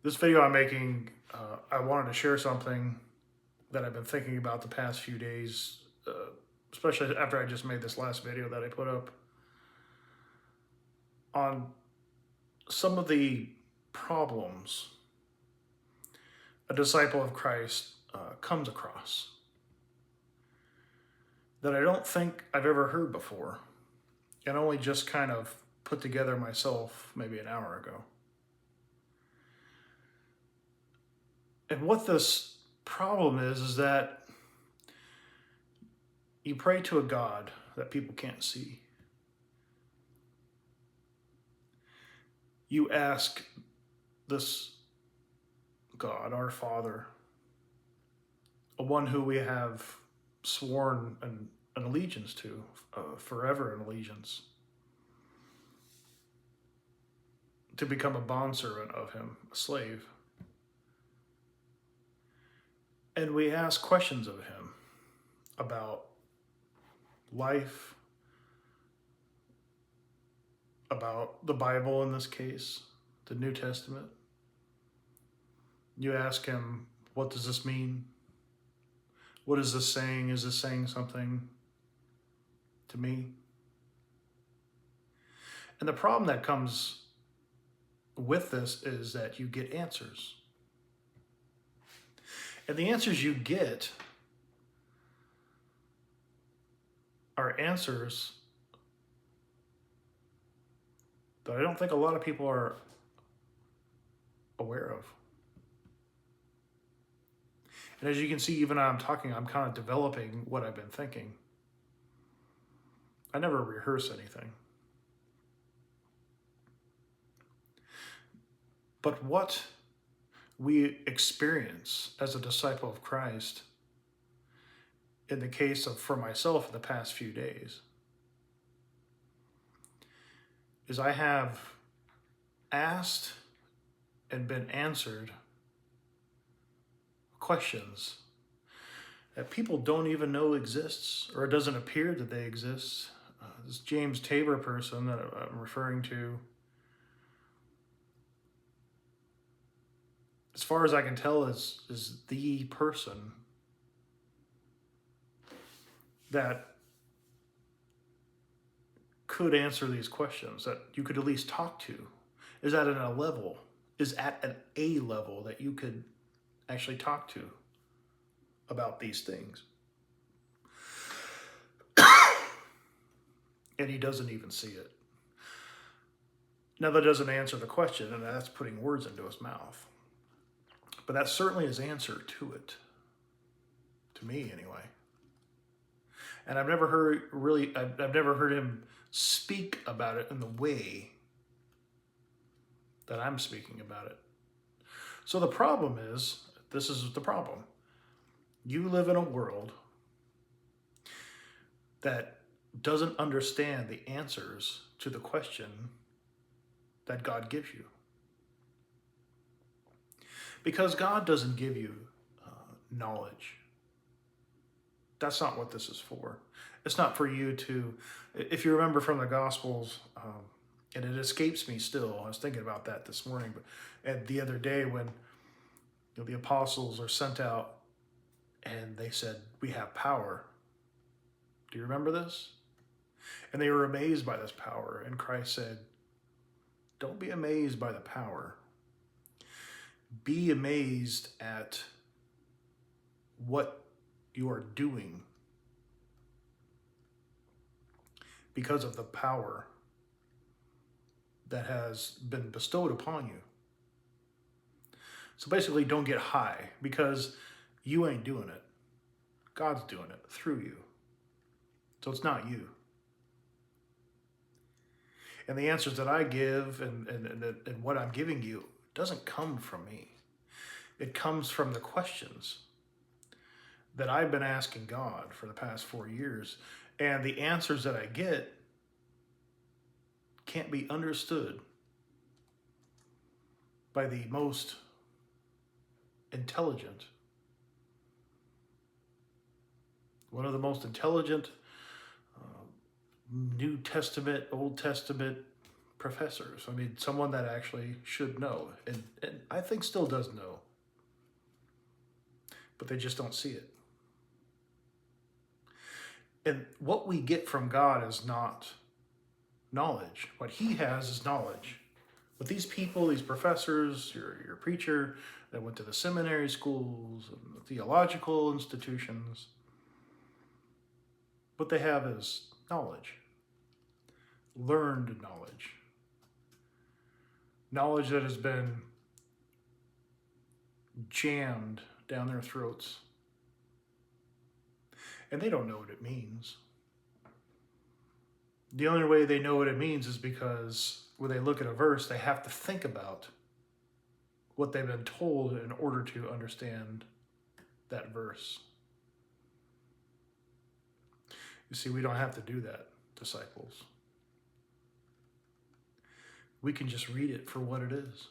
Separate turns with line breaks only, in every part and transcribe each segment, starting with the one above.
This video I'm making, I wanted to share something that I've been thinking about the past few days, especially after I just made this last video that I put up on some of the problems a disciple of Christ comes across that I don't think I've ever heard before, and only just kind of put together myself maybe an hour ago. And what this problem is that you pray to a God that people can't see. You ask this God, our Father, a one who we have sworn an allegiance to, forever an allegiance, to become a bondservant of him, a slave. And we ask questions of him about life, about the Bible in this case, the New Testament. You ask him, what does this mean? What is this saying? Is this saying something to me? And the problem that comes with this is that you get answers. And the answers you get are answers that I don't think a lot of people are aware of. And as you can see, even as I'm talking, I'm kind of developing what I've been thinking. I never rehearse anything. But what we experience as a disciple of Christ, in the case of for myself in the past few days, is I have asked and been answered questions that people don't even know exists, or it doesn't appear that they exist. This James Tabor person that I'm referring to, as far as I can tell, is the person that could answer these questions, that you could at least talk to, is at a level that you could actually talk to about these things. And he doesn't even see it. Now, that doesn't answer the question, and that's putting words into his mouth. But that's certainly his answer to it. To me, anyway. And I've never heard him speak about it in the way that I'm speaking about it. So the problem is, this is the problem. You live in a world that doesn't understand the answers to the question that God gives you. Because God doesn't give you knowledge. That's not what this is for. It's not for you to, if you remember from the Gospels, and it escapes me still, I was thinking about that this morning, and the other day when the apostles are sent out and they said, we have power. Do you remember this? And they were amazed by this power, and Christ said, don't be amazed by the power. Be amazed at what you are doing because of the power that has been bestowed upon you. So basically, don't get high, because you ain't doing it. God's doing it through you. So it's not you. And the answers that I give and what I'm giving you doesn't come from me. It comes from the questions that I've been asking God for the past 4 years. And the answers that I get can't be understood by the most intelligent, one of the most intelligent New Testament, Old Testament professors. I mean, someone that actually should know, and I think still does know, but they just don't see it. And what we get from God is not knowledge. What he has is knowledge. But these people, these professors, your preacher that went to the seminary schools and the theological institutions, what they have is knowledge, learned knowledge, knowledge that has been jammed down their throats. And they don't know what it means. The only way they know what it means is because when they look at a verse, they have to think about what they've been told in order to understand that verse. You see, we don't have to do that, disciples. We can just read it for what it is.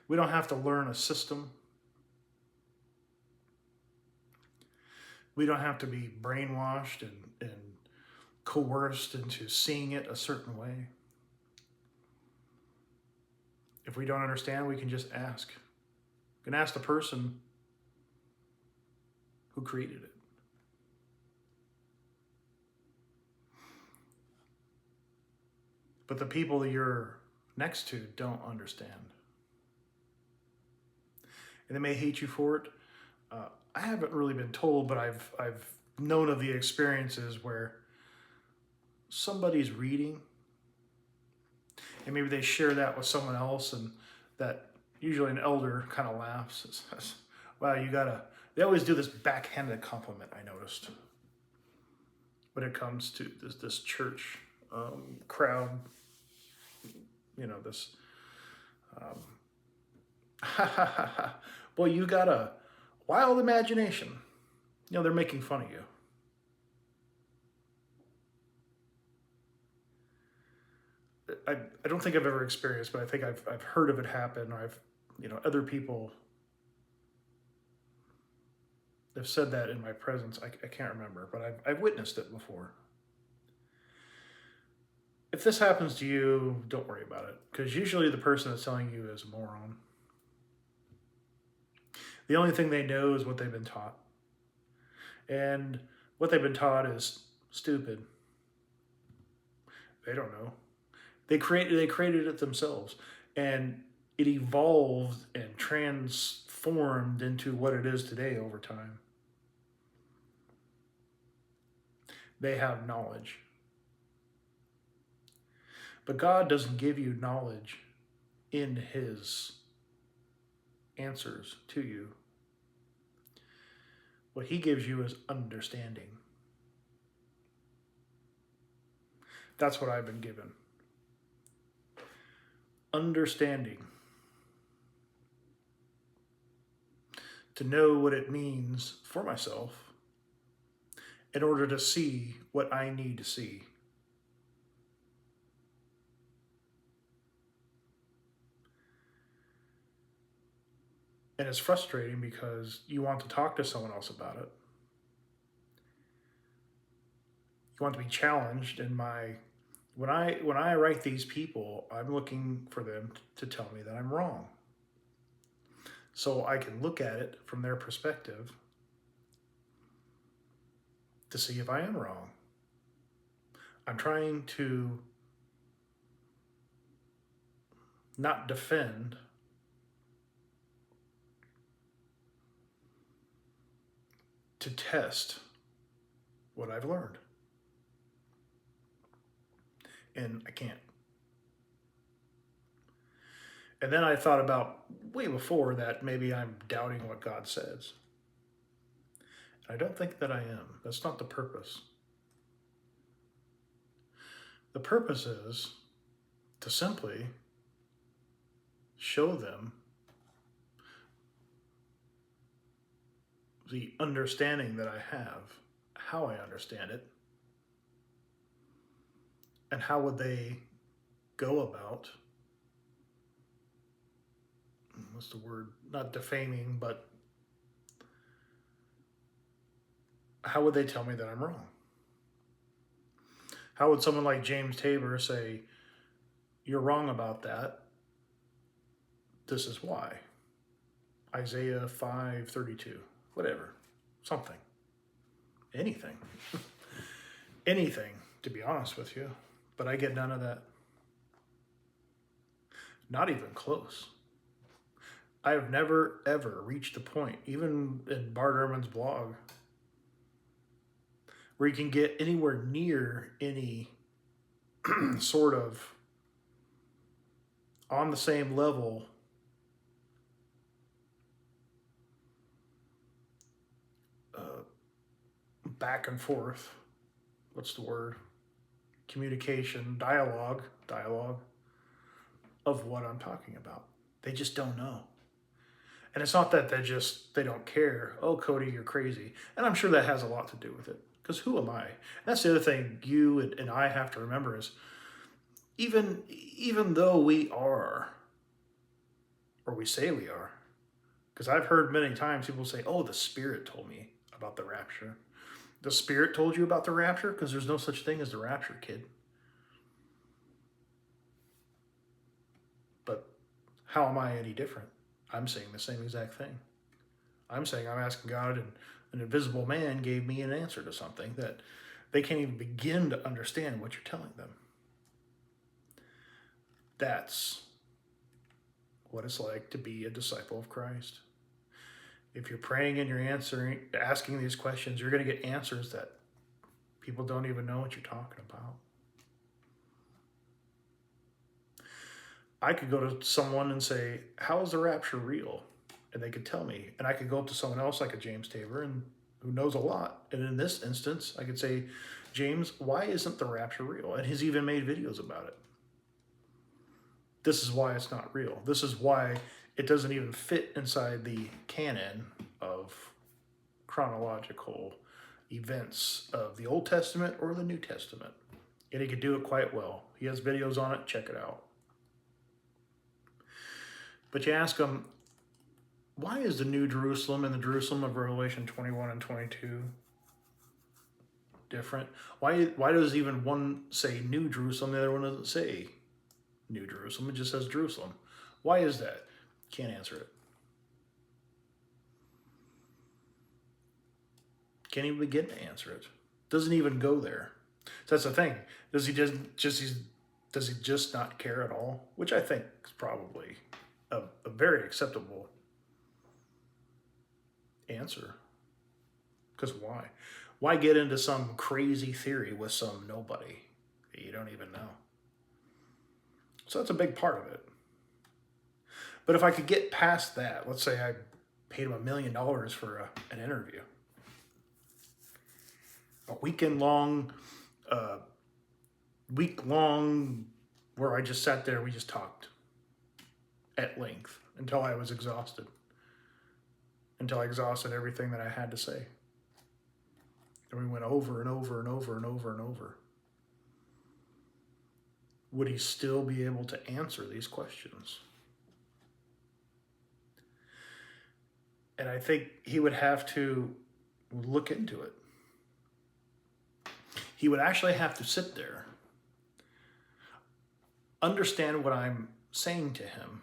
We don't have to learn a system. We don't have to be brainwashed and coerced into seeing it a certain way. If we don't understand, we can just ask. We can ask the person who created it. But the people that you're next to don't understand. And they may hate you for it. I haven't really been told, but I've known of the experiences where somebody's reading and maybe they share that with someone else, and that usually an elder kind of laughs and says, wow, they always do this backhanded compliment, I noticed, when it comes to this church crowd, this, boy, you got a wild imagination. They're making fun of you. I don't think I've ever experienced, but I think I've heard of it happen, or other people have said that in my presence. I can't remember, but I've witnessed it before. If this happens to you, don't worry about it, because usually the person that's telling you is a moron. The only thing they know is what they've been taught. And what they've been taught is stupid. They don't know. They created it themselves, and it evolved and transformed into what it is today over time. They have knowledge. But God doesn't give you knowledge in his answers to you. What he gives you is understanding. That's what I've been given. Understanding. To know what it means for myself in order to see what I need to see. And it's frustrating because you want to talk to someone else about it. You want to be challenged in when I write these people, I'm looking for them to tell me that I'm wrong. So I can look at it from their perspective to see if I am wrong. I'm trying to not defend, to test what I've learned. And I can't. And then I thought about way before that maybe I'm doubting what God says. And I don't think that I am. That's not the purpose. The purpose is to simply show them the understanding that I have, how I understand it, and how would they go about, what's the word, not defaming, but how would they tell me that I'm wrong? How would someone like James Tabor say, you're wrong about that? This is why. Isaiah 5:32, whatever, something, anything, anything, to be honest with you. But I get none of that. Not even close. I have never, ever reached a point, even in Bart Ehrman's blog, where you can get anywhere near any sort of on the same level back and forth. What's the word? Communication, dialogue of what I'm talking about. They just don't know. And it's not that they don't care. Oh, Cody, you're crazy. And I'm sure that has a lot to do with it. Because who am I? And that's the other thing you and I have to remember is even though we are, or we say we are, because I've heard many times people say, oh, the Spirit told me about the rapture. The Spirit told you about the rapture? Because there's no such thing as the rapture, kid. But how am I any different? I'm saying the same exact thing. I'm saying I'm asking God, and an invisible man gave me an answer to something that they can't even begin to understand what you're telling them. That's what it's like to be a disciple of Christ. If you're praying and you're asking these questions, you're going to get answers that people don't even know what you're talking about. I could go to someone and say, how is the rapture real? And they could tell me. And I could go up to someone else like a James Tabor and who knows a lot. And in this instance, I could say, James, why isn't the rapture real? And he's even made videos about it. This is why it's not real. This is why it doesn't even fit inside the canon of chronological events of the Old Testament or the New Testament. And he could do it quite well. He has videos on it. Check it out. But you ask him, why is the New Jerusalem and the Jerusalem of Revelation 21 and 22 different? Why does even one say New Jerusalem, the other one doesn't say New Jerusalem? It just says Jerusalem. Why is that? Can't answer it. Can't even begin to answer it. Doesn't even go there. So that's the thing. Does he just not care at all? Which I think is probably a very acceptable answer. Because why? Why get into some crazy theory with some nobody that you don't even know? So that's a big part of it. But if I could get past that, let's say I paid him $1 million for an interview. A week long, where I just sat there, we just talked at length until I was exhausted. Until I exhausted everything that I had to say. And we went over and over and over and over and over. Would he still be able to answer these questions? And I think he would have to look into it. He would actually have to sit there, understand what I'm saying to him,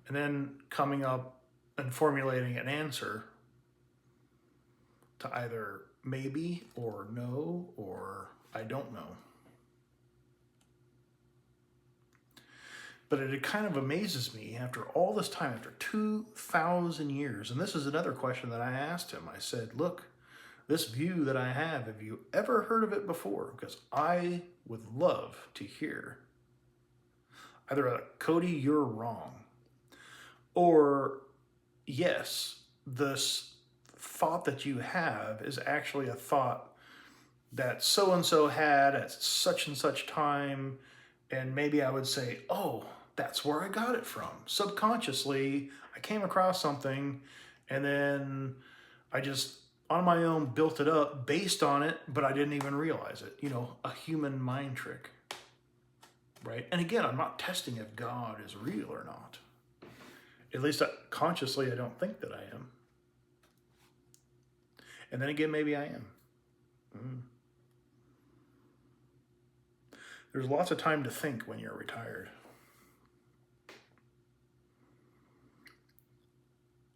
and then coming up and formulating an answer to either maybe or no or I don't know. But it kind of amazes me after all this time, after 2,000 years, and this is another question that I asked him. I said, look, this view that I have you ever heard of it before? Because I would love to hear either Cody, you're wrong, or yes, this thought that you have is actually a thought that so-and-so had at such and such time, and maybe I would say, oh, that's where I got it from. Subconsciously, I came across something, and then I just, on my own, built it up based on it, but I didn't even realize it. You know, a human mind trick, right? And again, I'm not testing if God is real or not. At least consciously, I don't think that I am. And then again, maybe I am. There's lots of time to think when you're retired.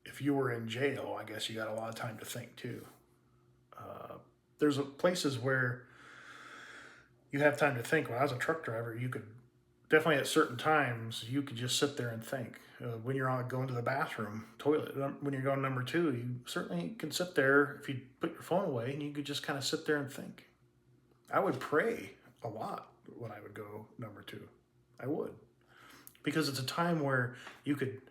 If you were in jail, I guess you got a lot of time to think too. There's places where you have time to think. When I was a truck driver, you could definitely at certain times you could just sit there and think. When you're on going to the bathroom, toilet, when you're going number two, you certainly can sit there if you put your phone away and you could just kind of sit there and think. I would pray a lot when I would go number two. I would, because it's a time where you could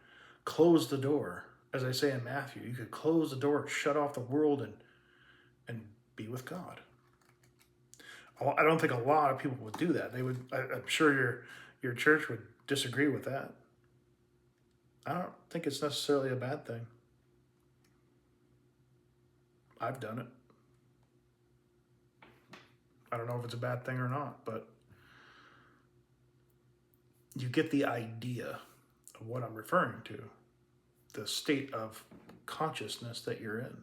close the door. As I say in Matthew, you could close the door, shut off the world, and be with God. I don't think a lot of people would do that. They would. I'm sure your church would disagree with that. I don't think it's necessarily a bad thing. I've done it. I don't know if it's a bad thing or not, but you get the idea of what I'm referring to, the state of consciousness that you're in.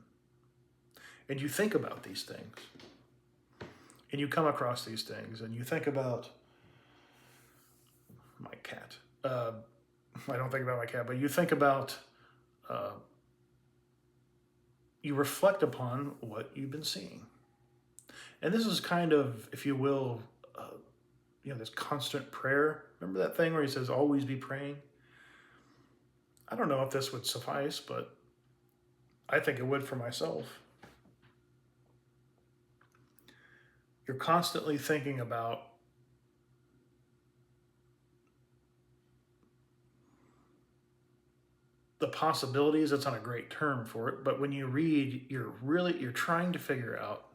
And you think about these things. And you come across these things, and you think about my cat. I don't think about my cat, but you think about, you reflect upon what you've been seeing. And this is kind of, if you will, this constant prayer. Remember that thing where he says, always be praying? I don't know if this would suffice, but I think it would for myself. You're constantly thinking about the possibilities. That's not a great term for it, but when you read, you're trying to figure out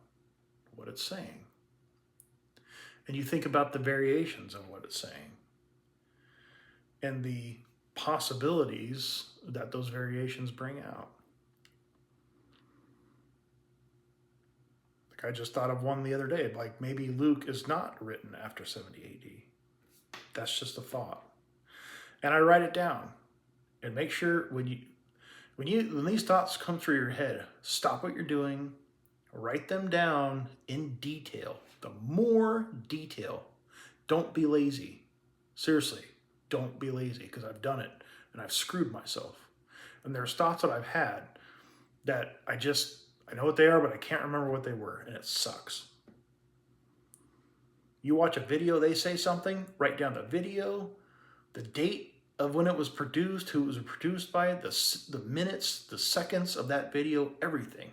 what it's saying. And you think about the variations of what it's saying and the possibilities that those variations bring out. I just thought of one the other day, like maybe Luke is not written after 70 AD. That's just a thought. And I write it down and make sure when these thoughts come through your head, stop what you're doing, write them down in detail. The more detail. Don't be lazy. Seriously, don't be lazy, because I've done it and I've screwed myself. And there's thoughts that I've had that I know what they are, but I can't remember what they were, and it sucks. You watch a video, they say something, write down the video, the date of when it was produced, who it was produced by, the minutes, the seconds of that video, everything.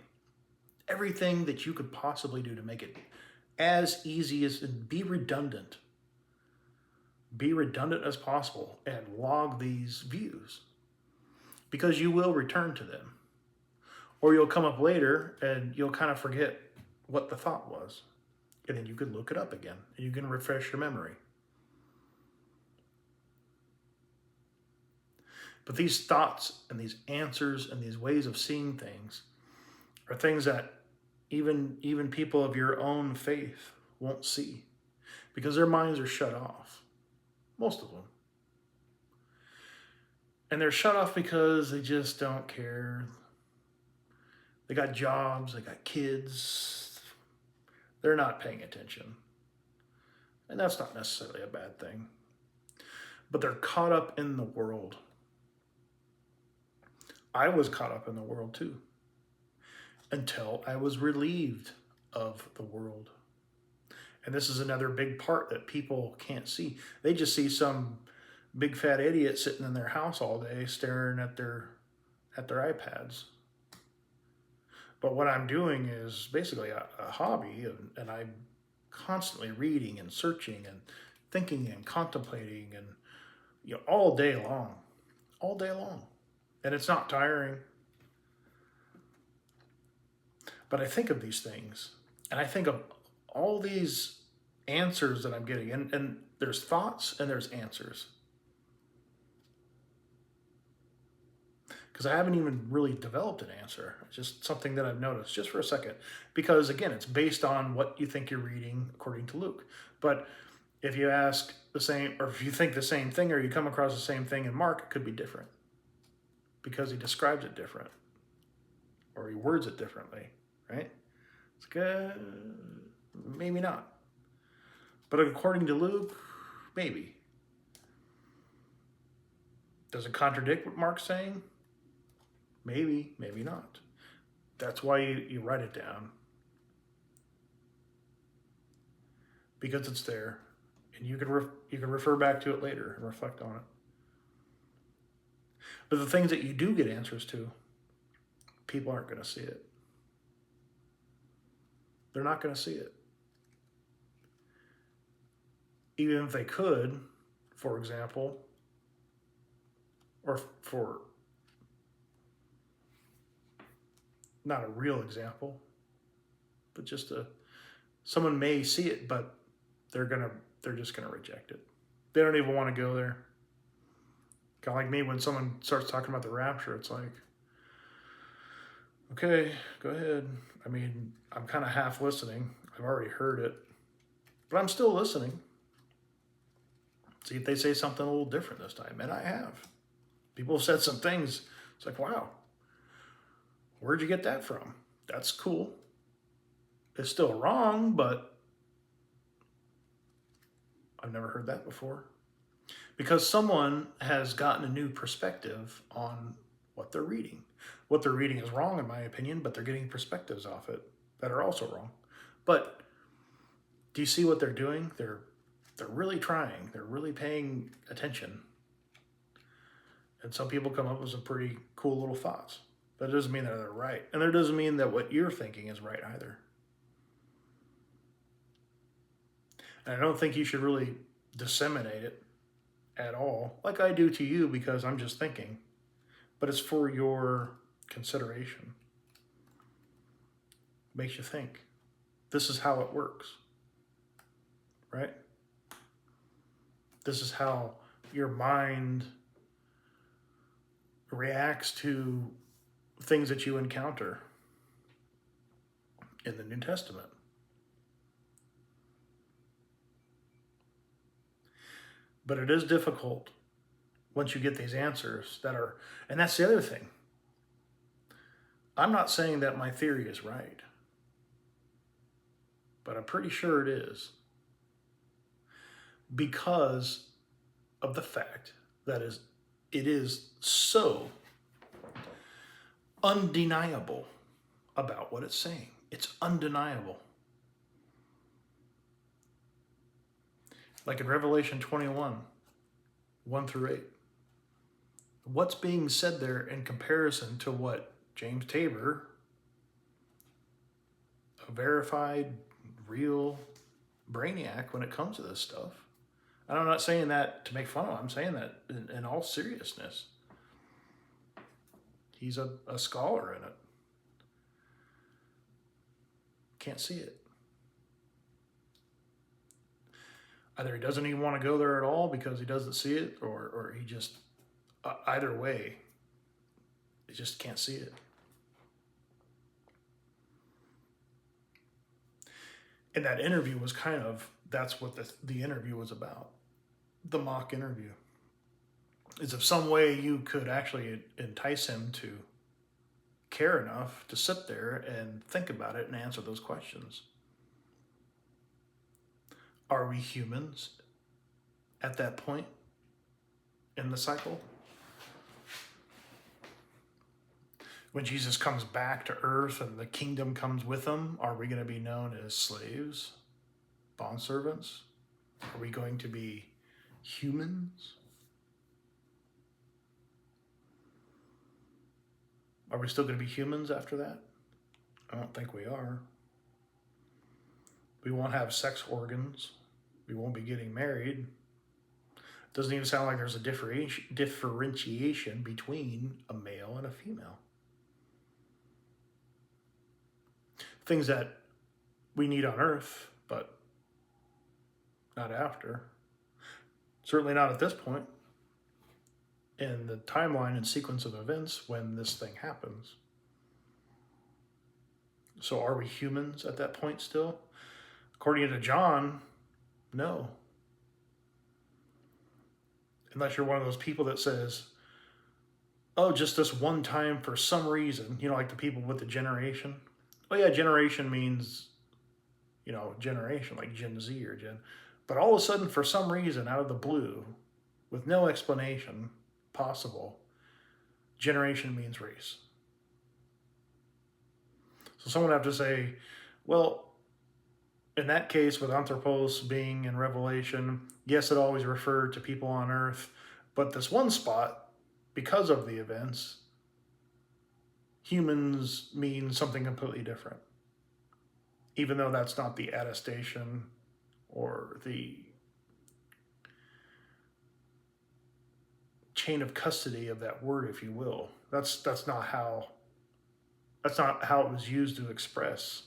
Everything that you could possibly do to make it as easy as, and be redundant. Be redundant as possible and log these views, because you will return to them. Or you'll come up later and you'll kind of forget what the thought was. And then you can look it up again and you can refresh your memory. But these thoughts and these answers and these ways of seeing things are things that even people of your own faith won't see, because their minds are shut off. Most of them. And they're shut off because they just don't care. They got jobs, they got kids. They're not paying attention. And that's not necessarily a bad thing. But they're caught up in the world. I was caught up in the world too, until I was relieved of the world. And this is another big part that people can't see. They just see some big fat idiot sitting in their house all day staring at their iPads. But what I'm doing is basically a hobby, and I'm constantly reading and searching and thinking and contemplating, and all day long. And it's not tiring. But I think of these things, and I think of all these answers that I'm getting, and there's thoughts and there's answers. Because I haven't even really developed an answer. It's just something that I've noticed just for a second. Because again, it's based on what you think you're reading according to Luke. But if you ask the same, or if you think the same thing, or you come across the same thing in Mark, it could be different. Because he describes it different. Or he words it differently, right? It's good. Maybe not. But according to Luke, maybe. Does it contradict what Mark's saying? Maybe, maybe not. That's why you write it down. Because it's there. And you can refer back to it later and reflect on it. But the things that you do get answers to, people aren't going to see it. They're not going to see it. Even if they could, for example, or for not a real example, but just someone may see it, but they're just gonna reject it. They don't even want to go there. Kind of like me, when someone starts talking about the rapture, it's like, okay, go ahead. I mean, I'm kind of half listening. I've already heard it, but I'm still listening. See if they say something a little different this time. And I have. People have said some things. It's like, wow, where'd you get that from? That's cool. It's still wrong, but I've never heard that before. Because someone has gotten a new perspective on what they're reading. What they're reading is wrong, in my opinion, but they're getting perspectives off it that are also wrong. But do you see what they're doing? They're really trying. They're really paying attention. And some people come up with some pretty cool little thoughts. But it doesn't mean that they're right. And it doesn't mean that what you're thinking is right either. And I don't think you should really disseminate it at all, like I do to you, because I'm just thinking. But it's for your consideration. Makes you think. This is how it works. Right? This is how your mind reacts to things that you encounter in the New Testament. But it is difficult once you get these answers that are, and that's the other thing. I'm not saying that my theory is right, but I'm pretty sure it is, because of the fact that it is so undeniable about what it's saying. It's undeniable. Like in Revelation 21, 1 through 8. What's being said there in comparison to what James Tabor, a verified, real brainiac when it comes to this stuff. And I'm not saying that to make fun of him. I'm saying that in all seriousness. He's a scholar in it. Can't see it. Either he doesn't even want to go there at all because he doesn't see it, or he just, either way, he just can't see it. And that interview was kind of, that's what the interview was about. The mock interview. Is if some way you could actually entice him to care enough to sit there and think about it and answer those questions. Are we humans at that point in the cycle? When Jesus comes back to earth and the kingdom comes with him, are we going to be known as slaves, bondservants? Are we going to be humans? Are we still going to be humans after that? I don't think we are. We won't have sex organs. We won't be getting married. It doesn't even sound like there's a differentiation between a male and a female. Things that we need on earth, but not after. Certainly not at this point in the timeline and sequence of events when this thing happens. So are we humans at that point still? According to John, no. Unless you're one of those people that says, oh, just this one time for some reason, like the people with the generation. Oh yeah, generation means, generation, like Gen Z or Gen. But all of a sudden, for some reason, out of the blue, with no explanation possible, generation means race. So someone would have to say, well, in that case, with anthropos being in Revelation, yes, it always referred to people on earth, but this one spot, because of the events, humans mean something completely different. Even though that's not the attestation or the chain of custody of that word, if you will. That's not how it was used to express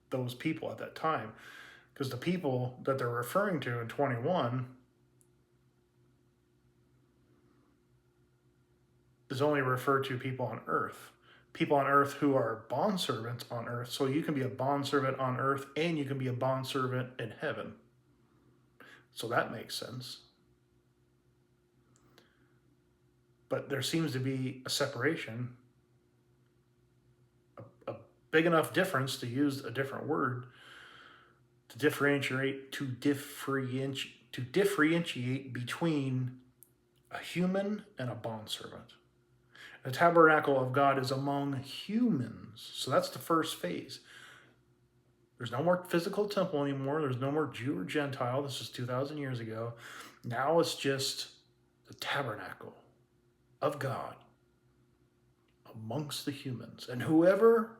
those people at that time. Because the people that they're referring to in 21 is only referred to people on earth. People on earth who are bondservants on earth. So you can be a bondservant on earth and you can be a bondservant in heaven. So that makes sense. But there seems to be a separation, a big enough difference to use a different word to differentiate between a human and a bondservant. The tabernacle of God is among humans. So that's the first phase. There's no more physical temple anymore. There's no more Jew or Gentile. This is 2,000 years ago. Now it's just the tabernacle of God amongst the humans. And whoever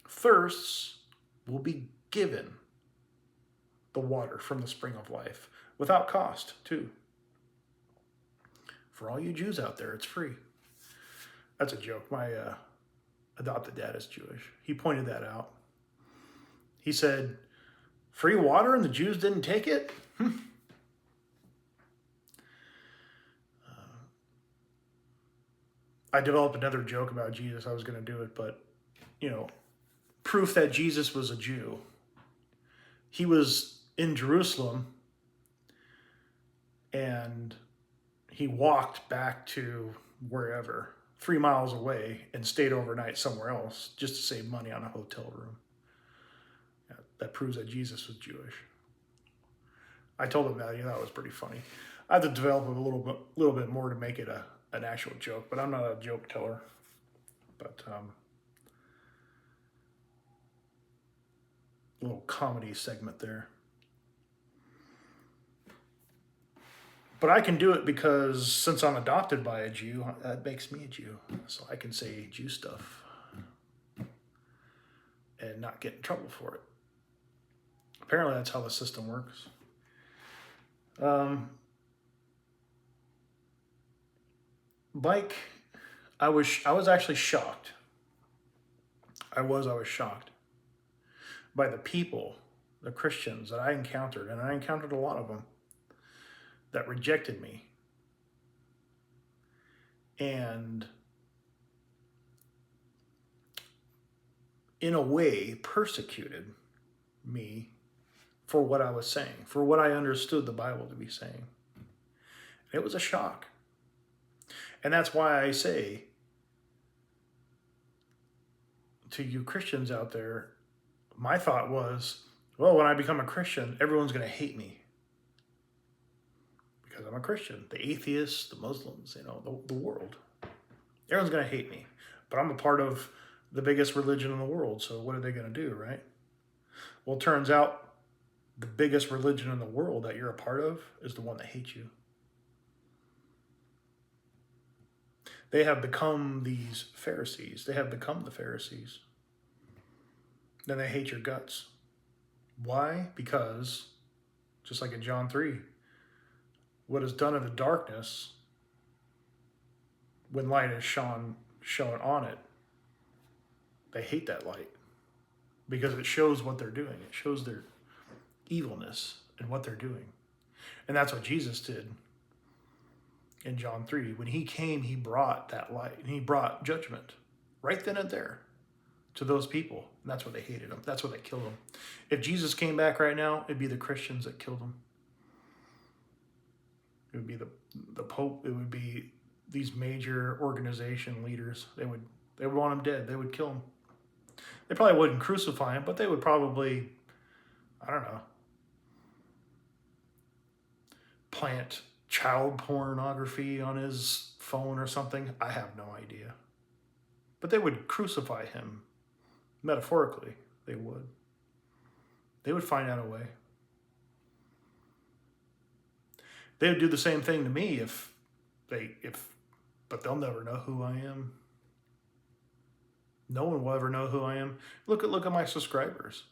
thirsts will be given the water from the spring of life without cost, too. For all you Jews out there, it's free. That's a joke. My adopted dad is Jewish. He pointed that out. He said, free water and the Jews didn't take it? I developed another joke about Jesus. I was going to do it, but, proof that Jesus was a Jew. He was in Jerusalem and he walked back to wherever, 3 miles away, and stayed overnight somewhere else just to save money on a hotel room. That proves that Jesus was Jewish. I told him that. That was pretty funny. I had to develop it a little bit more to make it an actual joke, but I'm not a joke teller. But a little comedy segment there. But I can do it because since I'm adopted by a Jew, that makes me a Jew. So I can say Jew stuff and not get in trouble for it. Apparently that's how the system works. Like, I was actually shocked. I was shocked by the people, the Christians that I encountered, and I encountered a lot of them, that rejected me and in a way persecuted me for what I was saying, for what I understood the Bible to be saying. It was a shock. And that's why I say to you Christians out there, my thought was, well, when I become a Christian, everyone's going to hate me. Because I'm a Christian. The atheists, the Muslims, the world. Everyone's going to hate me. But I'm a part of the biggest religion in the world, so what are they going to do, right? Well, it turns out the biggest religion in the world that you're a part of is the one that hates you. They have become these Pharisees. They have become the Pharisees. Then they hate your guts. Why? Because, just like in John 3, what is done in the darkness, when light is shown on it, they hate that light because it shows what they're doing. It shows their evilness and what they're doing. And that's what Jesus did in John 3. When he came, he brought that light and he brought judgment right then and there to those people. And that's why they hated him. That's why they killed him. If Jesus came back right now, it'd be the Christians that killed him. It would be the Pope. It would be these major organization leaders. They would want him dead. They would kill him. They probably wouldn't crucify him, but they would probably, I don't know, plant child pornography on his phone or something. I have no idea. But they would crucify him. Metaphorically, they would. They would find out a way. They would do the same thing to me but they'll never know who I am. No one will ever know who I am. Look at my subscribers.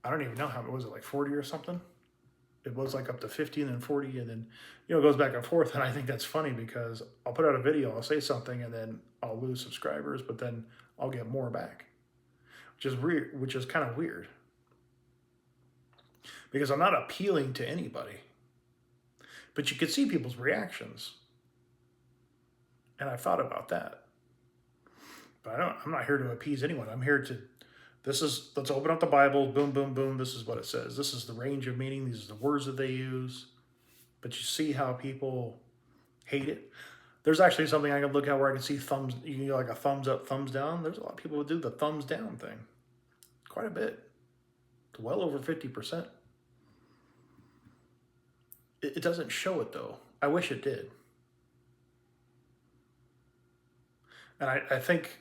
I don't even know how, was it like 40 or something? It was like up to 50 and then 40 and then, it goes back and forth. And I think that's funny because I'll put out a video, I'll say something and then I'll lose subscribers, but then I'll get more back, which is kind of weird because I'm not appealing to anybody, but you can see people's reactions. And I've thought about that, but I'm not here to appease anyone. I'm here to, let's open up the Bible, boom, boom, boom. This is what it says. This is the range of meaning. These are the words that they use. But you see how people hate it. There's actually something I can look at where I can see thumbs, you can go like a thumbs up, thumbs down. There's a lot of people who do the thumbs down thing. Quite a bit. It's well over 50%. It doesn't show it though. I wish it did. And I think,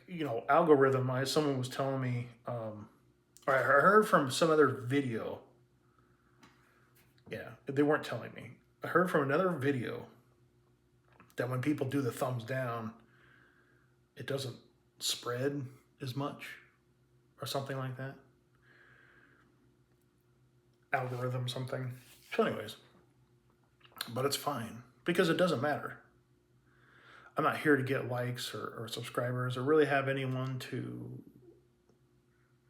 algorithm, someone was telling me, or I heard from some other video. Yeah, they weren't telling me. I heard from another video that when people do the thumbs down, it doesn't spread as much or something like that. Algorithm something. So anyways, but it's fine because it doesn't matter. I'm not here to get likes or subscribers or really have anyone to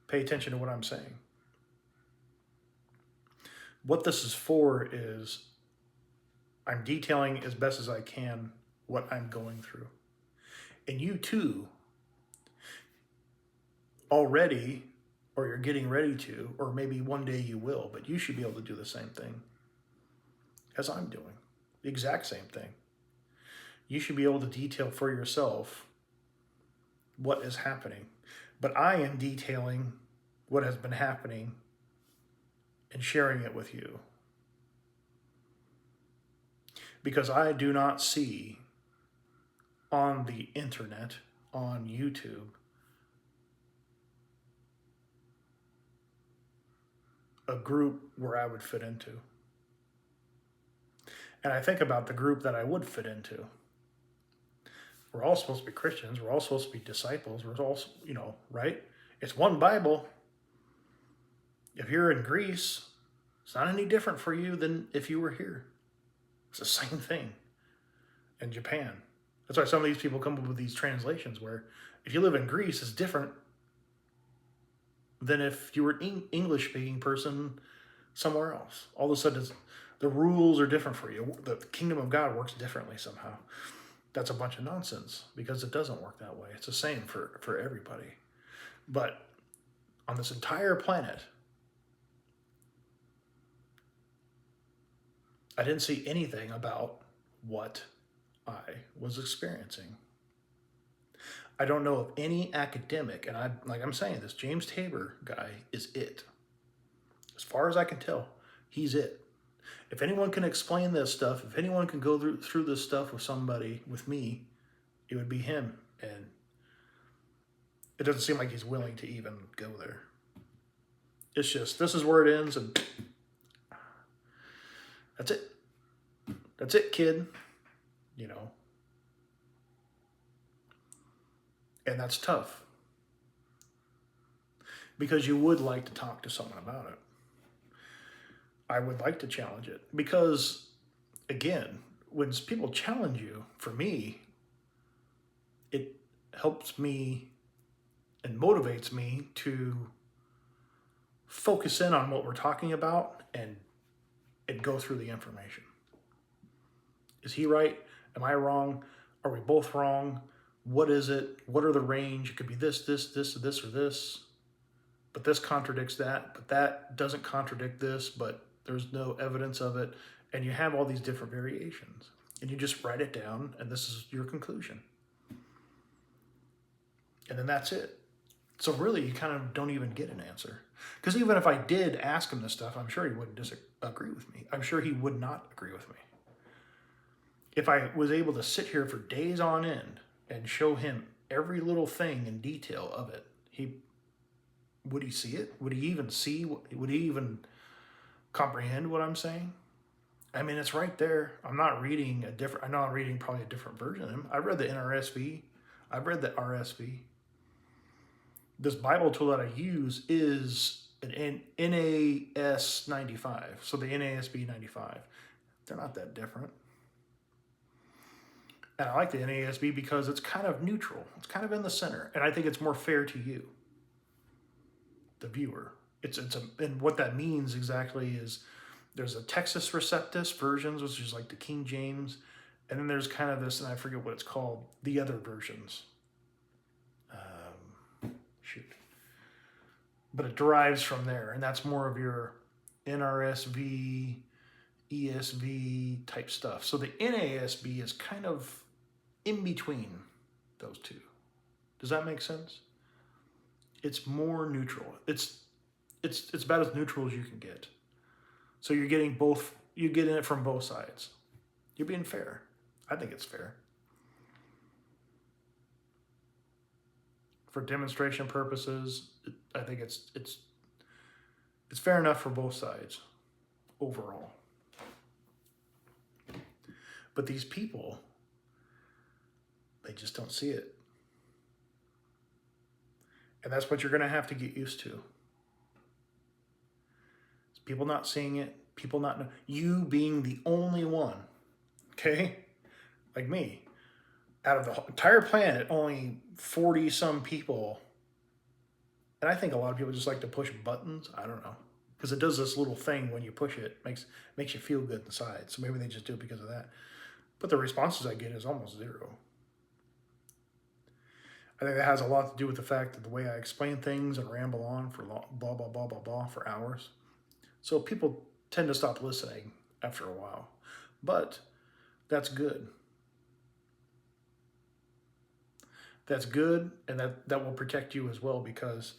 pay attention to what I'm saying. What this is for is I'm detailing as best as I can what I'm going through. And you too, already, or you're getting ready to, or maybe one day you will, but you should be able to do the same thing as I'm doing. The exact same thing. You should be able to detail for yourself what is happening. But I am detailing what has been happening and sharing it with you. Because I do not see on the internet, on YouTube, a group where I would fit into. And I think about the group that I would fit into. We're all supposed to be Christians. We're all supposed to be disciples. We're all, right? It's one Bible. If you're in Greece, it's not any different for you than if you were here. It's the same thing. In Japan. That's why some of these people come up with these translations where if you live in Greece, it's different than if you were an English-speaking person somewhere else. All of a sudden, the rules are different for you. The kingdom of God works differently somehow. That's a bunch of nonsense because it doesn't work that way. It's the same for everybody. But on this entire planet, I didn't see anything about what I was experiencing. I don't know of any academic, and I'm saying this, James Tabor guy is it. As far as I can tell, he's it. If anyone can explain this stuff, if anyone can go through this stuff with somebody, with me, it would be him. And it doesn't seem like he's willing to even go there. It's just, this is where it ends, and that's it. That's it, kid. And that's tough. Because you would like to talk to someone about it. I would like to challenge it. Because, again, when people challenge you, for me, it helps me and motivates me to focus in on what we're talking about and go through the information. Is he right? Am I wrong? Are we both wrong? What is it? What are the range? It could be this, or this. But this contradicts that. But that doesn't contradict this. But there's no evidence of it. And you have all these different variations. And you just write it down. And this is your conclusion. And then that's it. So really, you kind of don't even get an answer. Because even if I did ask him this stuff, I'm sure he wouldn't disagree with me. I'm sure he would not agree with me. If I was able to sit here for days on end and show him every little thing in detail of it, would he see it? Would he even see? Would he even comprehend what I'm saying? I mean, it's right there. I'm not reading a different. I know I'm reading probably a different version of him. I read the NRSV. I've read the RSV. This Bible tool that I use is an NAS 95. So the NASB 95. They're not that different. And I like the NASB because it's kind of neutral. It's kind of in the center. And I think it's more fair to you, the viewer. And what that means exactly is there's a Textus Receptus versions, which is like the King James. And then there's kind of this, and I forget what it's called, the other versions. But it derives from there. And that's more of your NRSV, ESV type stuff. So the NASB is kind of in between those two. Does that make sense? It's more neutral. It's about as neutral as you can get. So you're getting both. You're getting it from both sides. You're being fair. I think it's fair. For demonstration purposes, I think it's fair enough for both sides overall. But these people, they just don't see it. And that's what you're going to have to get used to. It's people not seeing it, people not know. You being the only one, okay? Like me. Out of the entire planet, only 40 some people. And I think a lot of people just like to push buttons. I don't know. Because it does this little thing when you push it. Makes you feel good inside. So maybe they just do it because of that. But the responses I get is almost zero. I think that has a lot to do with the fact that the way I explain things and ramble on for blah, blah, blah, blah, blah for hours. So people tend to stop listening after a while. But that's good. That's good, and that will protect you as well, because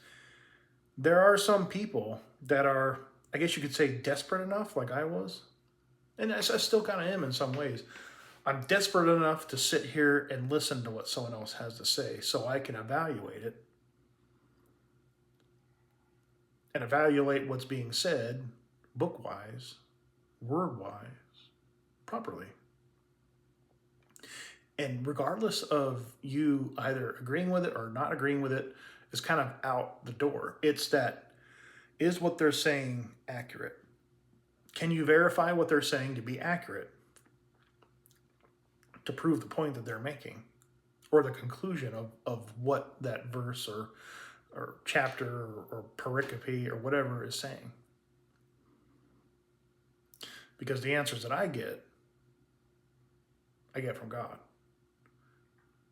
there are some people that are, I guess you could say, desperate enough, like I was. And I still kind of am in some ways. I'm desperate enough to sit here and listen to what someone else has to say so I can evaluate it and evaluate what's being said book-wise, word-wise, properly. And regardless of you either agreeing with it or not agreeing with it, is kind of out the door. It's that, is what they're saying accurate? Can you verify what they're saying to be accurate? To prove the point that they're making, or the conclusion of what that verse or chapter or pericope or whatever is saying. Because the answers that I get from God.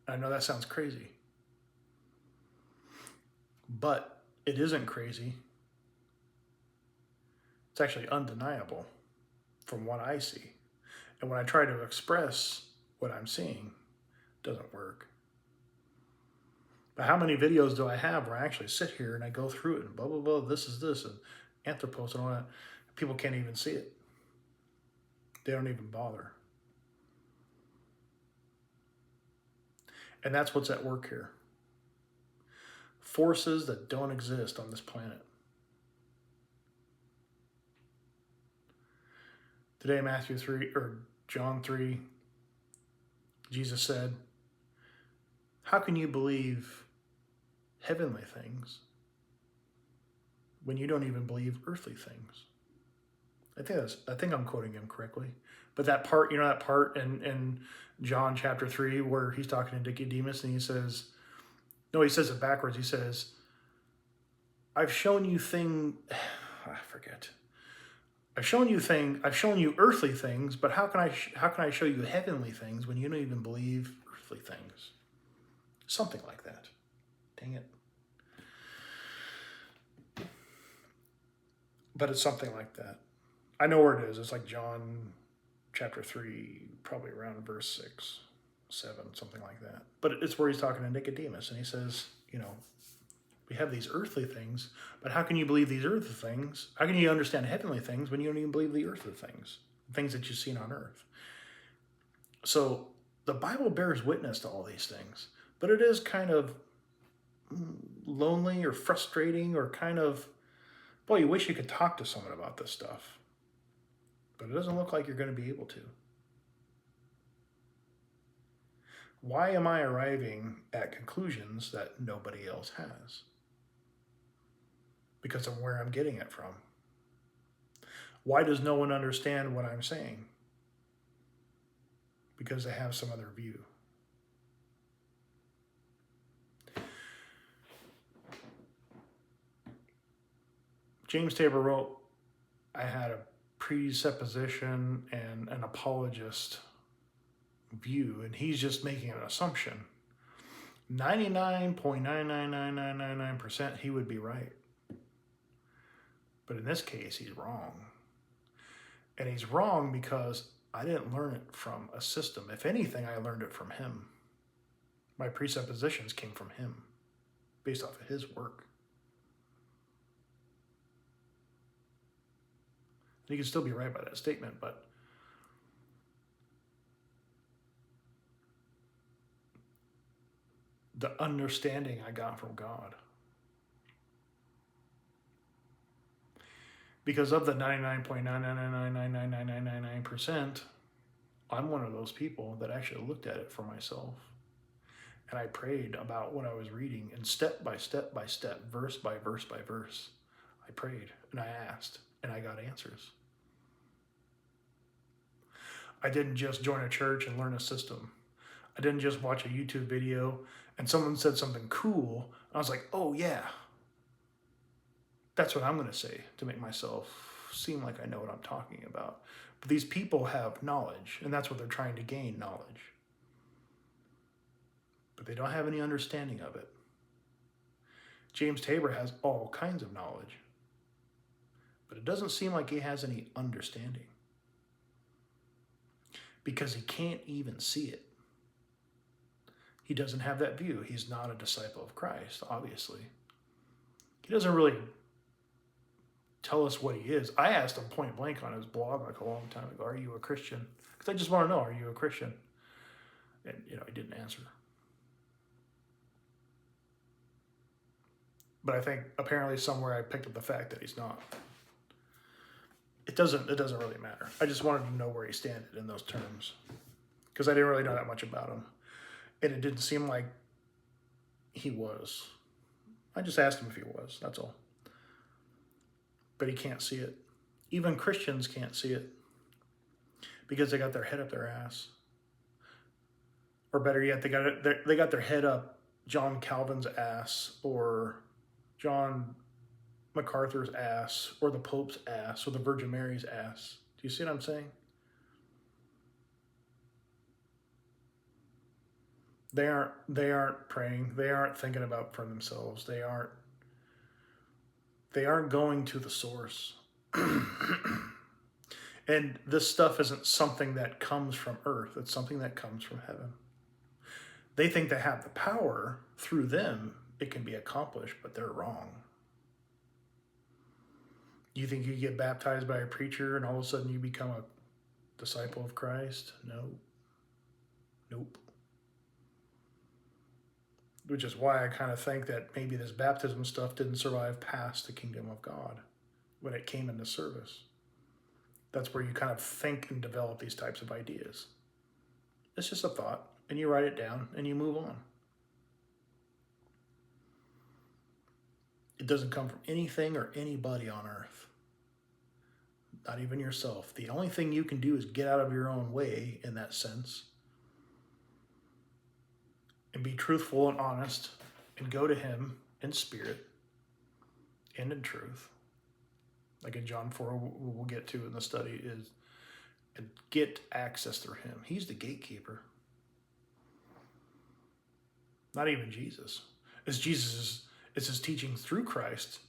I know that sounds crazy, but it isn't crazy. It's actually undeniable from what I see. And when I try to express what I'm seeing, it doesn't work. But how many videos do I have where I actually sit here and I go through it and blah, blah, blah, this is this, and Anthropos and all that. People can't even see it. They don't even bother. And that's what's at work here. Forces that don't exist on this planet. Today, Matthew 3, or John 3, Jesus said, how can you believe heavenly things when you don't even believe earthly things? I think I'm quoting him correctly. But that part, that part in John chapter 3 where he's talking to Nicodemus and he says it backwards. He says, I've shown you earthly things, but how can I show you heavenly things when you don't even believe earthly things? Something like that. Dang it. But it's something like that. I know where it is. It's like John chapter 3, probably around verse 6, 7, something like that. But it's where he's talking to Nicodemus, and he says, We have these earthly things, but how can you believe these earthly things? How can you understand heavenly things when you don't even believe the earthly things, things that you've seen on earth? So the Bible bears witness to all these things, but it is kind of lonely or frustrating or kind of, boy, you wish you could talk to someone about this stuff, but it doesn't look like you're going to be able to. Why am I arriving at conclusions that nobody else has? Because of where I'm getting it from. Why does no one understand what I'm saying? Because they have some other view. James Tabor wrote, I had a presupposition and an apologist view, and he's just making an assumption. 99.99999% he would be right. But in this case, he's wrong. And he's wrong because I didn't learn it from a system. If anything, I learned it from him. My presuppositions came from him, based off of his work. You can still be right by that statement, but the understanding I got from God. Because of the 99.999999999%, I'm one of those people that actually looked at it for myself. And I prayed about what I was reading, and step by step by step, verse by verse by verse, I prayed and I asked and I got answers. I didn't just join a church and learn a system. I didn't just watch a YouTube video and someone said something cool. I was like, oh yeah, that's what I'm going to say to make myself seem like I know what I'm talking about. But these people have knowledge, and that's what they're trying to gain, knowledge. But they don't have any understanding of it. James Tabor has all kinds of knowledge, but it doesn't seem like he has any understanding, because he can't even see it. He doesn't have that view. He's not a disciple of Christ, obviously. He doesn't really tell us what he is. I asked him point blank on his blog like a long time ago, are you a Christian? Because I just want to know, are you a Christian? And, he didn't answer. But I think apparently somewhere I picked up the fact that he's not. It doesn't really matter. I just wanted to know where he standed in those terms, because I didn't really know that much about him. And it didn't seem like he was. I just asked him if he was, that's all. But he can't see it. Even Christians can't see it, because they got their head up their ass. Or better yet, they got their head up John Calvin's ass, or John MacArthur's ass, or the Pope's ass, or the Virgin Mary's ass. Do you see what I'm saying? They aren't praying. They aren't thinking about for themselves. They aren't going to the source. And this stuff isn't something that comes from earth. It's something that comes from heaven. They think they have the power. Through them, it can be accomplished, but they're wrong. You think you get baptized by a preacher and all of a sudden you become a disciple of Christ? No. Nope. Which is why I kind of think that maybe this baptism stuff didn't survive past the kingdom of God when it came into service. That's where you kind of think and develop these types of ideas. It's just a thought, and you write it down and you move on. It doesn't come from anything or anybody on earth. Not even yourself. The only thing you can do is get out of your own way in that sense and be truthful and honest and go to him in spirit and in truth. Like in John 4, we'll get to in the study, is and get access through him. He's the gatekeeper. Not even Jesus. It's his teaching through Christ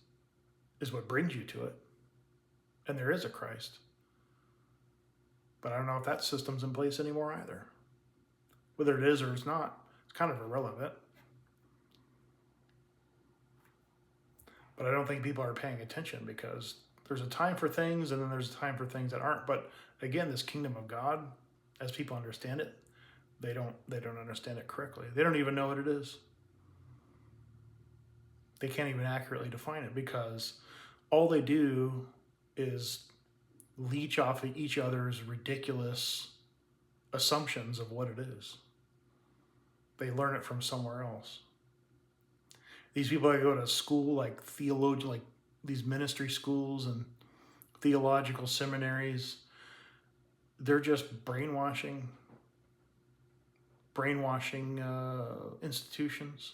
is what brings you to it. And there is a Christ. But I don't know if that system's in place anymore either. Whether it is or it's not, it's kind of irrelevant. But I don't think people are paying attention, because there's a time for things and then there's a time for things that aren't. But again, this kingdom of God, as people understand it, they don't understand it correctly. They don't even know what it is. They can't even accurately define it, because all they do is leech off of each other's ridiculous assumptions of what it is. They learn it from somewhere else. These people that go to school, like theologian, like these ministry schools and theological seminaries, they're just brainwashing institutions.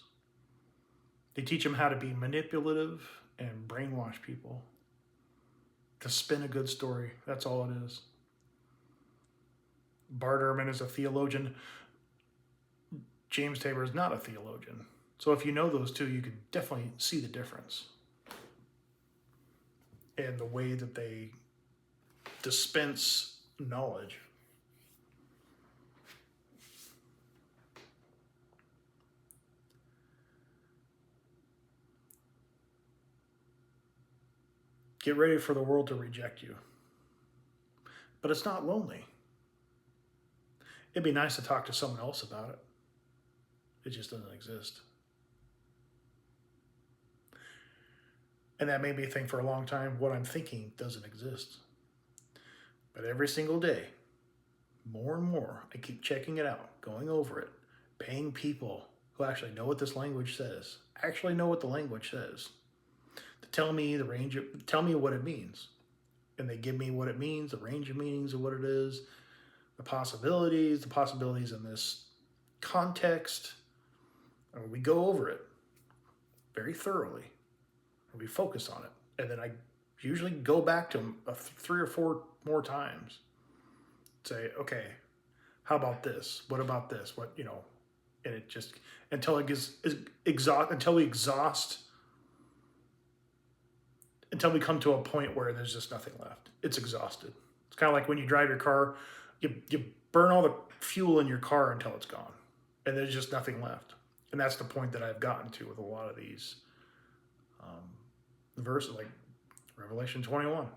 They teach them how to be manipulative and brainwash people to spin a good story. That's all it is. Bart Ehrman is a theologian. James Tabor is not a theologian. So if you know those two, you can definitely see the difference in the way that they dispense knowledge. Get ready for the world to reject you. But it's not lonely. It'd be nice to talk to someone else about it. It just doesn't exist. And that made me think for a long time, what I'm thinking doesn't exist. But every single day, more and more, I keep checking it out, going over it, paying people who actually know what this language says, actually know what the language says, to tell me tell me what it means. And they give me what it means, the range of meanings of what it is, the possibilities in this context. And we go over it very thoroughly, and we focus on it. And then I usually go back to them 3 or 4 more times. Say, okay, how about this? What about this? What, and it just, until it gets until we come to a point where there's just nothing left. It's exhausted. It's kind of like when you drive your car, you burn all the fuel in your car until it's gone, and there's just nothing left. And that's the point that I've gotten to with a lot of these verses, like Revelation 21.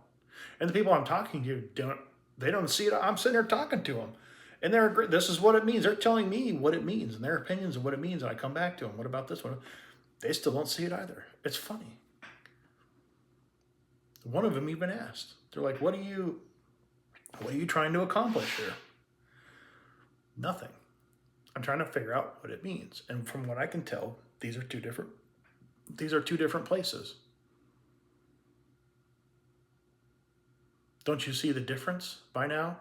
And the people I'm talking to don't see it. I'm sitting there talking to them, and this is what it means. They're telling me what it means and their opinions of what it means. And I come back to them. What about this one? They still don't see it either. It's funny. One of them even asked. They're like, "What are you trying to accomplish here?" Nothing. I'm trying to figure out what it means. And from what I can tell, these are two different places. Don't you see the difference by now?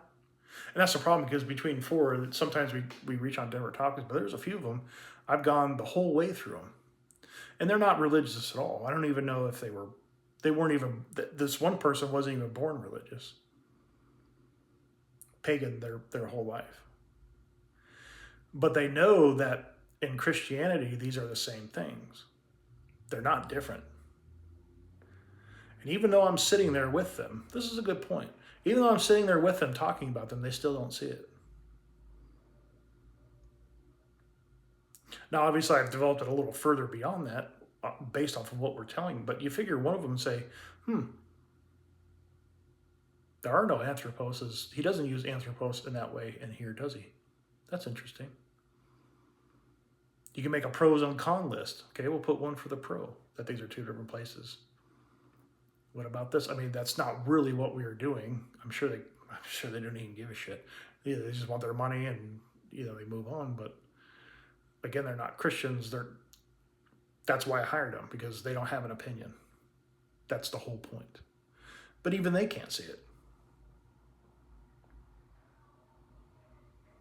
And that's the problem, because between 4, sometimes we reach on different topics, but there's a few of them I've gone the whole way through them. And they're not religious at all. I don't even know if they weren't even, this one person wasn't even born religious. Pagan their whole life. But they know that in Christianity, these are the same things. They're not different. And even though I'm sitting there with them, this is a good point. Even though I'm sitting there with them talking about them, they still don't see it. Now, obviously, I've developed it a little further beyond that, based off of what we're telling them. But you figure one of them say, there are no anthropos. He doesn't use anthropos in that way in here, does he? That's interesting. You can make a pros and con list. Okay, we'll put one for the pro, that these are 2 different places. What about this? I mean, that's not really what we are doing. I'm sure they don't even give a shit. They just want their money, and they move on. But again, they're not Christians. That's why I hired them, because they don't have an opinion. That's the whole point. But even they can't see it.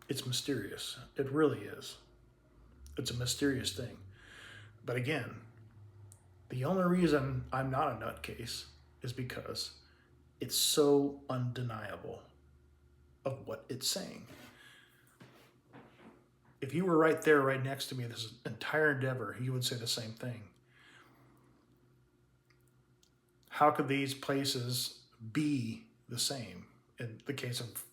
It's mysterious. It really is. It's a mysterious thing. But again, the only reason I'm not a nutcase is because it's so undeniable of what it's saying. If you were right there, right next to me, this entire endeavor, you would say the same thing. How could these places be the same in the case of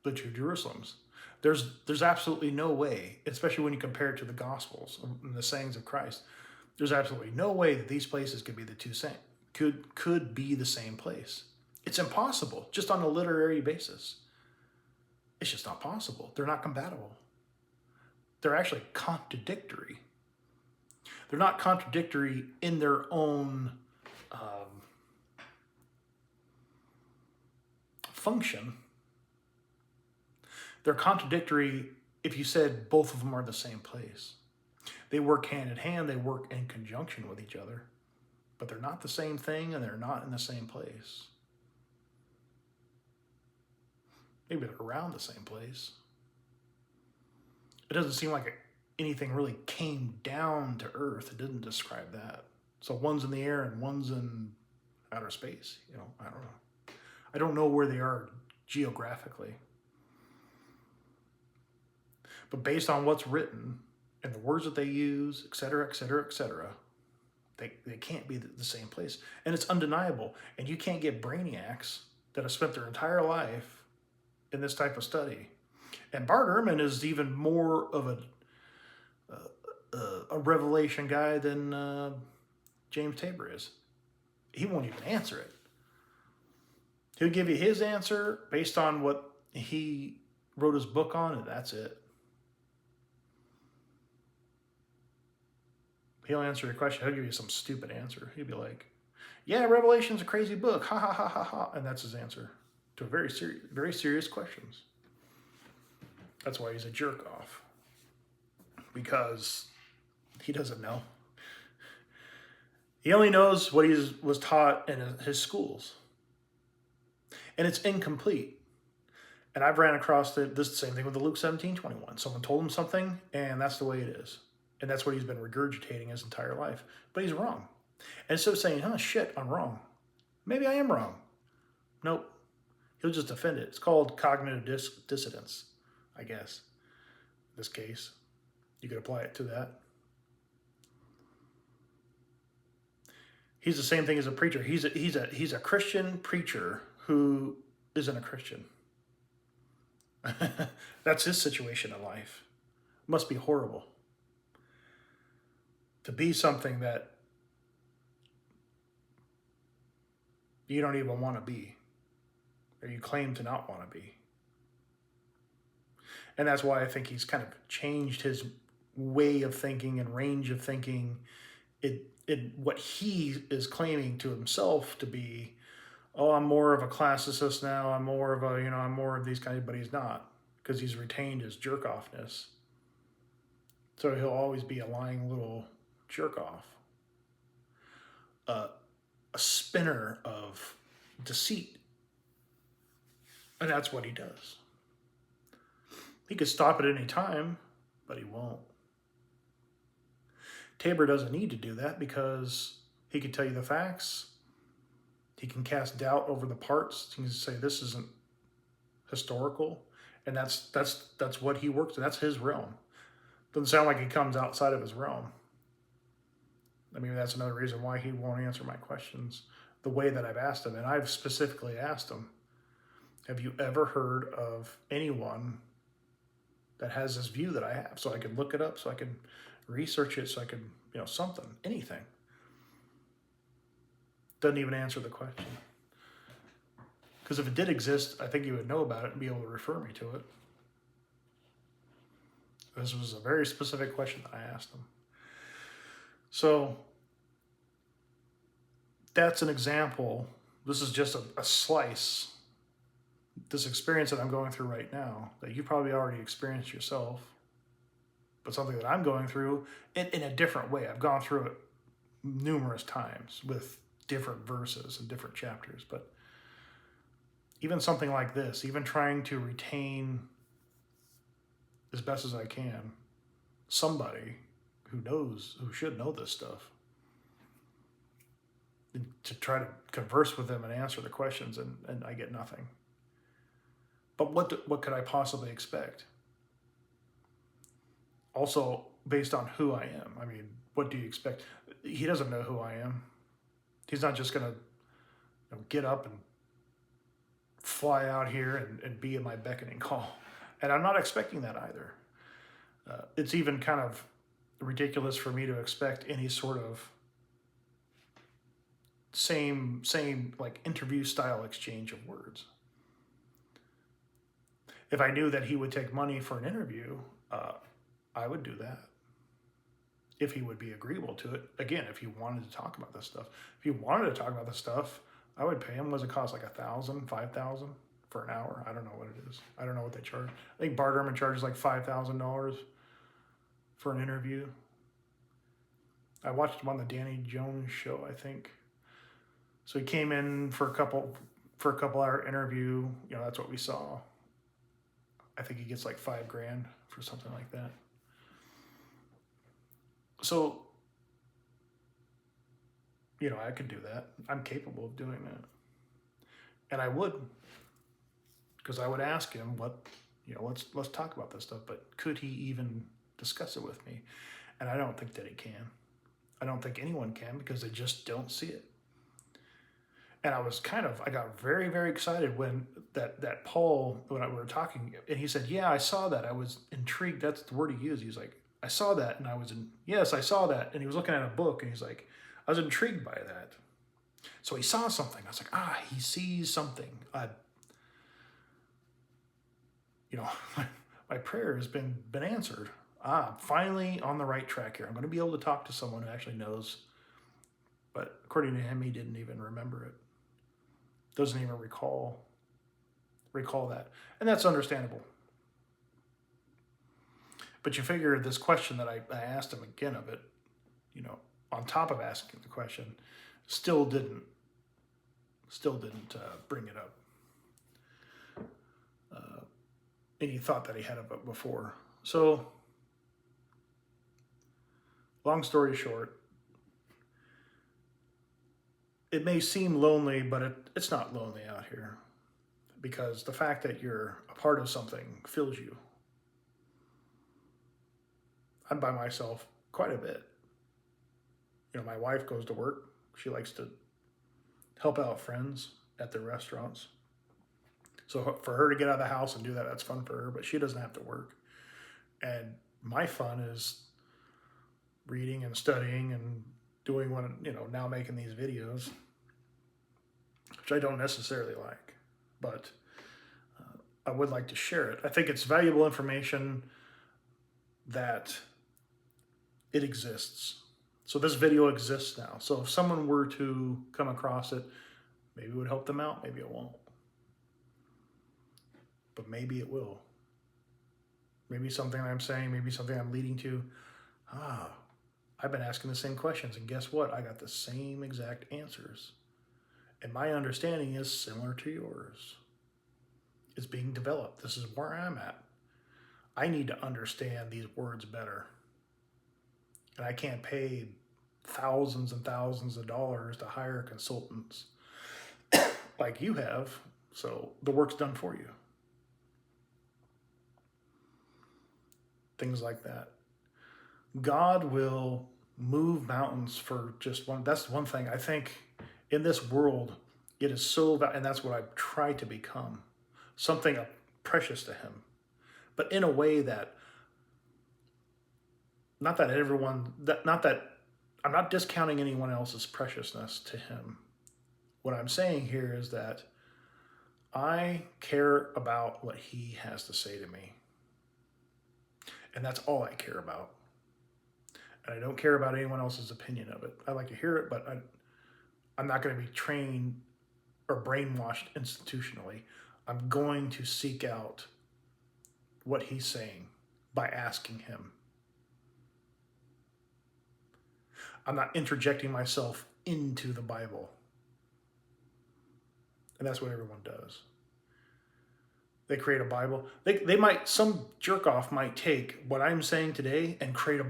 the 2 Jerusalems? There's absolutely no way, especially when you compare it to the Gospels and the sayings of Christ. There's absolutely no way that these places could be the two same, could be the same place. It's impossible, just on a literary basis. It's just not possible. They're not compatible. They're actually contradictory. They're not contradictory in their own function. They're contradictory if you said both of them are the same place. They work hand in hand, they work in conjunction with each other, but they're not the same thing and they're not in the same place. Maybe they're around the same place. It doesn't seem like anything really came down to Earth. It didn't describe that. So one's in the air and one's in outer space. I don't know. I don't know where they are geographically. But based on what's written and the words that they use, et cetera, et cetera, et cetera, they can't be the same place. And it's undeniable. And you can't get brainiacs that have spent their entire life in this type of study. And Bart Ehrman is even more of a revelation guy than James Tabor is. He won't even answer it. He'll give you his answer based on what he wrote his book on, and that's it. He'll answer your question. He'll give you some stupid answer. He'll be like, yeah, Revelation's a crazy book. Ha, ha, ha, ha, ha. And that's his answer to very serious questions. That's why he's a jerk off. Because he doesn't know. He only knows what he was taught in his schools. And it's incomplete. And I've ran across this same thing with the Luke 17:21. Someone told him something, and that's the way it is. And that's what he's been regurgitating his entire life. But he's wrong. And instead of saying, shit, I'm wrong. Maybe I am wrong. Nope. He'll just defend it. It's called cognitive dissonance, I guess. In this case, you could apply it to that. He's the same thing as a preacher. He's a Christian preacher who isn't a Christian. That's his situation in life. It must be horrible to be something that you don't even want to be, or you claim to not want to be. And that's why I think he's kind of changed his way of thinking and range of thinking. What he is claiming to himself to be, I'm more of a classicist now, I'm more of these kinds, but he's not, because he's retained his jerk-offness. So he'll always be a lying little jerk-off. A spinner of deceit. And that's what he does. He could stop at any time, but he won't. Tabor doesn't need to do that because he can tell you the facts. He can cast doubt over the parts. He can say this isn't historical, and that's what he works in. That's his realm. Doesn't sound like he comes outside of his realm. I mean, that's another reason why he won't answer my questions the way that I've asked him. And I've specifically asked him, have you ever heard of anyone that has this view that I have? So I could look it up, so I could research it, so I could, something, anything. Doesn't even answer the question. Because if it did exist, I think you would know about it and be able to refer me to it. This was a very specific question that I asked him. So that's an example. This is just a slice. This experience that I'm going through right now, that you probably already experienced yourself, but something that I'm going through in a different way. I've gone through it numerous times with different verses and different chapters, but even something like this, even trying to retain as best as I can somebody who should know this stuff, and to try to converse with them and answer the questions, and I get nothing. But what could I possibly expect? Also, based on who I am. I mean, what do you expect? He doesn't know who I am. He's not just going to get up and fly out here and be at my beckoning call. And I'm not expecting that either. It's even kind of ridiculous for me to expect any sort of same like interview style exchange of words. If I knew that he would take money for an interview, I would do that. If he would be agreeable to it. Again, if he wanted to talk about this stuff. If he wanted to talk about this stuff, I would pay him. Was it cost like $1,000, $5,000 for an hour? I don't know what it is. I don't know what they charge. I think Bart Ehrman charges like $5,000 for an interview. I watched him on the Danny Jones show, I think. So he came in for a couple hour interview. You know, that's what we saw. I think he gets like $5,000 for something like that. So, you know, I could do that. I'm capable of doing that. And I would, because I would ask him let's talk about this stuff, but could he even discuss it with me? And I don't think that he can. I don't think anyone can, because they just don't see it. And I got very, very excited when that Paul, when we were talking, and he said, yeah, I saw that. I was intrigued. That's the word he used. He was like, I saw that. And yes, I saw that. And he was looking at a book, and he's like, I was intrigued by that. So he saw something. I was like, he sees something. My prayer has been answered. Finally on the right track here. I'm going to be able to talk to someone who actually knows. But according to him, he didn't even remember it. Doesn't even recall that. And that's understandable. But you figure this question that I asked him again of it, on top of asking the question, still didn't bring it up. And he thought that he had it before. So, long story short, it may seem lonely, but it's not lonely out here, because the fact that you're a part of something fills you. I'm by myself quite a bit. My wife goes to work. She likes to help out friends at their restaurants. So for her to get out of the house and do that, that's fun for her, but she doesn't have to work. And my fun is reading and studying and doing now making these videos, which I don't necessarily like, but I would like to share it. I think it's valuable information that it exists. So this video exists now. So if someone were to come across it, maybe it would help them out, maybe it won't. But maybe it will. Maybe something I'm saying, maybe something I'm leading to. I've been asking the same questions, and guess what? I got the same exact answers. And my understanding is similar to yours. It's being developed. This is where I'm at. I need to understand these words better. And I can't pay thousands and thousands of dollars to hire consultants like you have, so the work's done for you. Things like that. God will move mountains for just one. That's one thing. I think in this world, it is so, and that's what I've tried to become, something precious to him, but in a way that, not that I'm not discounting anyone else's preciousness to him. What I'm saying here is that I care about what he has to say to me. And that's all I care about. And I don't care about anyone else's opinion of it. I like to hear it, but I'm not going to be trained or brainwashed institutionally. I'm going to seek out what he's saying by asking him. I'm not interjecting myself into the Bible. And that's what everyone does. They create a Bible. Some jerk off might take what I'm saying today and create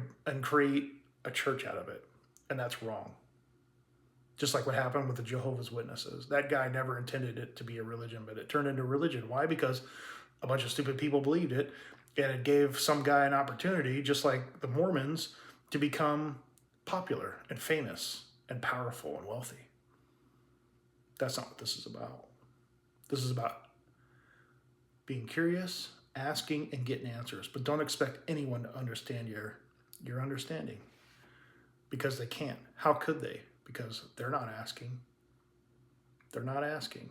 a church out of it. And that's wrong. Just like what happened with the Jehovah's Witnesses. That guy never intended it to be a religion, but it turned into religion. Why? Because a bunch of stupid people believed it, and it gave some guy an opportunity, just like the Mormons, to become popular and famous and powerful and wealthy. That's not what this is about. This is about being curious, asking, and getting answers. But don't expect anyone to understand your understanding, because they can't. How could they? Because they're not asking. They're not asking.